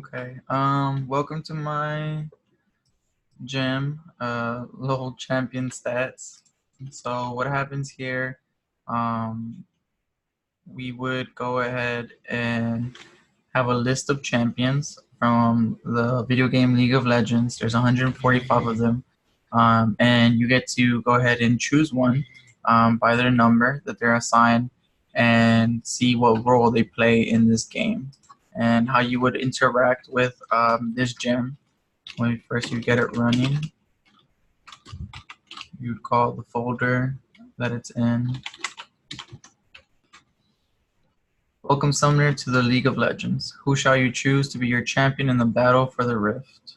Okay. Welcome to my gym, little champion stats. So what happens here, um, we would go ahead and have a list of champions from the video game League of Legends. There's 145 of them. And you get to go ahead and choose one by their number that they're assigned and see what role they play in this game and how you would interact with this gym. When first you get it running, you'd call the folder that it's in. Welcome, Summoner, to the League of Legends. Who shall you choose to be your champion in the battle for the Rift?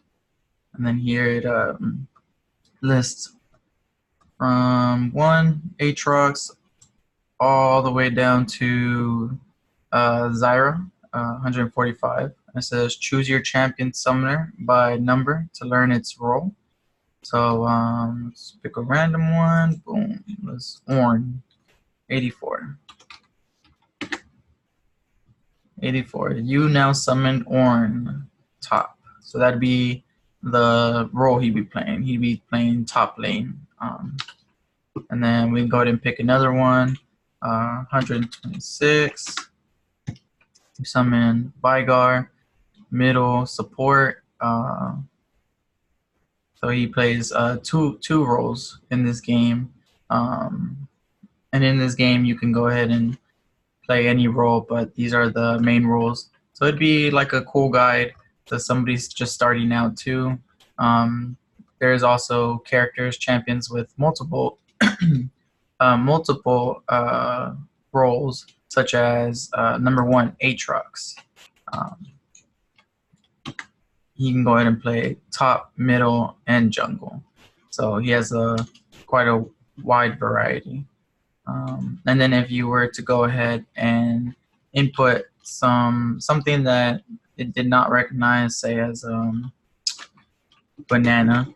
And then here it lists from 1 Aatrox all the way down to Zyra, 145. It says choose your champion summoner by number to learn its role. So let's pick a random one. Boom. Let's Ornn, 84. 84. You now summoned Ornn top. So that'd be the role he'd be playing. He'd be playing top lane. And then we can go ahead and pick another one. 126. You summon Veigar, middle support. So he plays two roles in this game. And in this game, you can go ahead and play any role, but these are the main roles. So it'd be like a cool guide to somebody's just starting out too. There's also characters, champions with multiple roles, such as number 1, Aatrox. He can go ahead and play top, middle, and jungle. So he has quite a wide variety. And then if you were to go ahead and input something that it did not recognize, say as banana,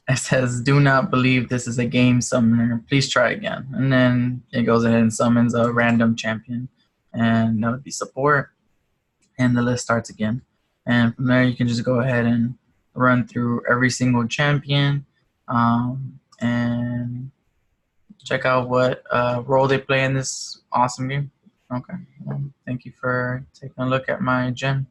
it says, do not believe this is a game summoner. Please try again. And then it goes ahead and summons a random champion. And that would be support. And the list starts again. And from there, you can just go ahead and run through every single champion and check out what role they play in this awesome game. Okay. Well, thank you for taking a look at my gym.